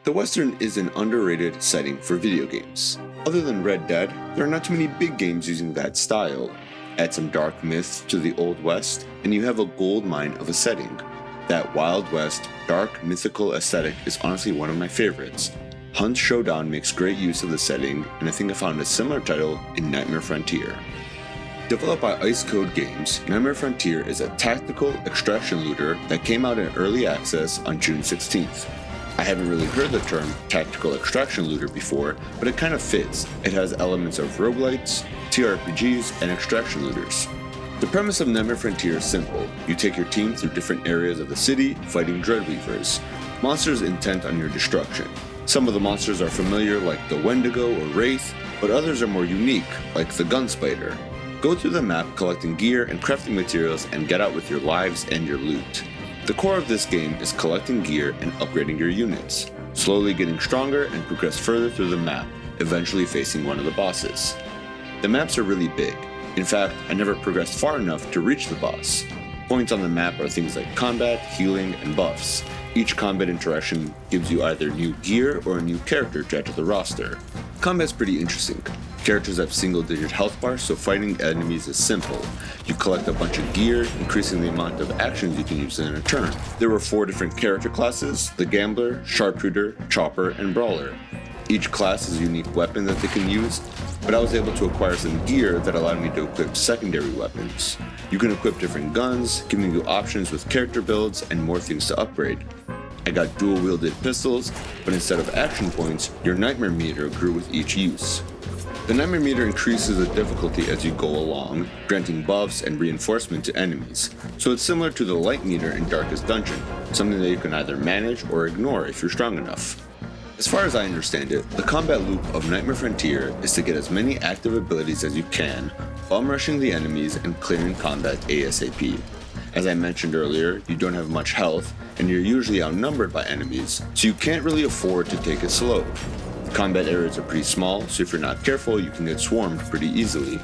The Western is an underrated setting for video games. Other than Red Dead, there are not too many big games using that style. Add some dark myths to the Old West, and you have a gold mine of a setting. That Wild West, dark, mythical aesthetic is honestly one of my favorites. Hunt Showdown makes great use of the setting, and I think I found a similar title in Nightmare Frontier. Developed by Ice Code Games, Nightmare Frontier is a tactical extraction looter that came out in early access on June 16th. I haven't really heard the term tactical extraction looter before, but it kind of fits. It has elements of roguelites, TRPGs, and extraction looters. The premise of Nightmare Frontier is simple. You take your team through different areas of the city, fighting Dreadweavers, monsters intent on your destruction. Some of the monsters are familiar like the Wendigo or Wraith, but others are more unique, like the Gunspider. Go through the map collecting gear and crafting materials and get out with your lives and your loot. The core of this game is collecting gear and upgrading your units, slowly getting stronger and progress further through the map, eventually facing one of the bosses. The maps are really big. In fact, I never progressed far enough to reach the boss. Points on the map are things like combat, healing, and buffs. Each combat interaction gives you either new gear or a new character to add to the roster. Combat's pretty interesting. Characters have single-digit health bars, so fighting enemies is simple. You collect a bunch of gear, increasing the amount of actions you can use in a turn. There were 4 different character classes: the Gambler, Sharpshooter, Chopper, and Brawler. Each class has a unique weapon that they can use, but I was able to acquire some gear that allowed me to equip secondary weapons. You can equip different guns, giving you options with character builds and more things to upgrade. I got dual-wielded pistols, but instead of action points, your nightmare meter grew with each use. The nightmare meter increases the difficulty as you go along, granting buffs and reinforcement to enemies, so it's similar to the light meter in Darkest Dungeon, something that you can either manage or ignore if you're strong enough. As far as I understand it, the combat loop of Nightmare Frontier is to get as many active abilities as you can, bum rushing the enemies and clearing combat ASAP. As I mentioned earlier, you don't have much health, and you're usually outnumbered by enemies, so you can't really afford to take it slow. Combat areas are pretty small, so if you're not careful, you can get swarmed pretty easily.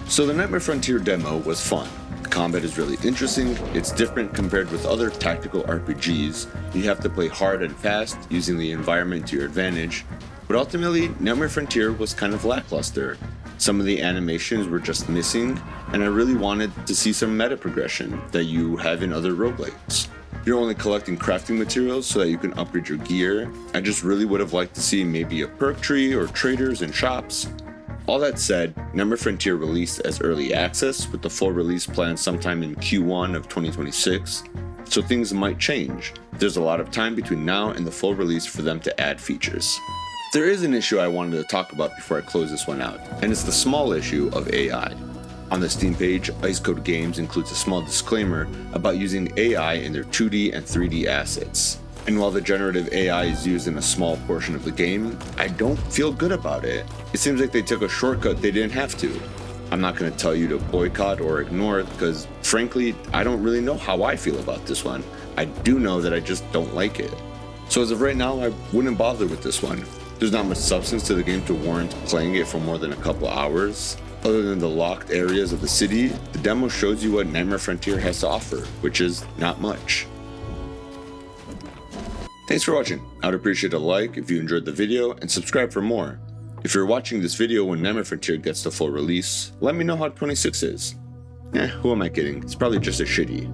So the Nightmare Frontier demo was fun. The combat is really interesting, it's different compared with other tactical RPGs. You have to play hard and fast, using the environment to your advantage, but ultimately, Nightmare Frontier was kind of lackluster. Some of the animations were just missing, and I really wanted to see some meta progression that you have in other roguelites. You're only collecting crafting materials so that you can upgrade your gear. I just really would have liked to see maybe a perk tree or traders and shops. All that said, Nightmare Frontier released as early access with the full release planned sometime in Q1 of 2026, so things might change. There's a lot of time between now and the full release for them to add features. There is an issue I wanted to talk about before I close this one out, and it's the small issue of AI. On the Steam page, Ice Code Games includes a small disclaimer about using AI in their 2D and 3D assets. And while the generative AI is used in a small portion of the game, I don't feel good about it. It seems like they took a shortcut they didn't have to. I'm not going to tell you to boycott or ignore it because, frankly, I don't really know how I feel about this one. I do know that I just don't like it. So as of right now, I wouldn't bother with this one. There's not much substance to the game to warrant playing it for more than a couple hours. Other than the locked areas of the city, the demo shows you what Nightmare Frontier has to offer, which is not much. Thanks for watching. I would appreciate a like if you enjoyed the video and subscribe for more. If you're watching this video when Nightmare Frontier gets the full release, let me know how 26 is. Who am I kidding? It's probably just as shitty.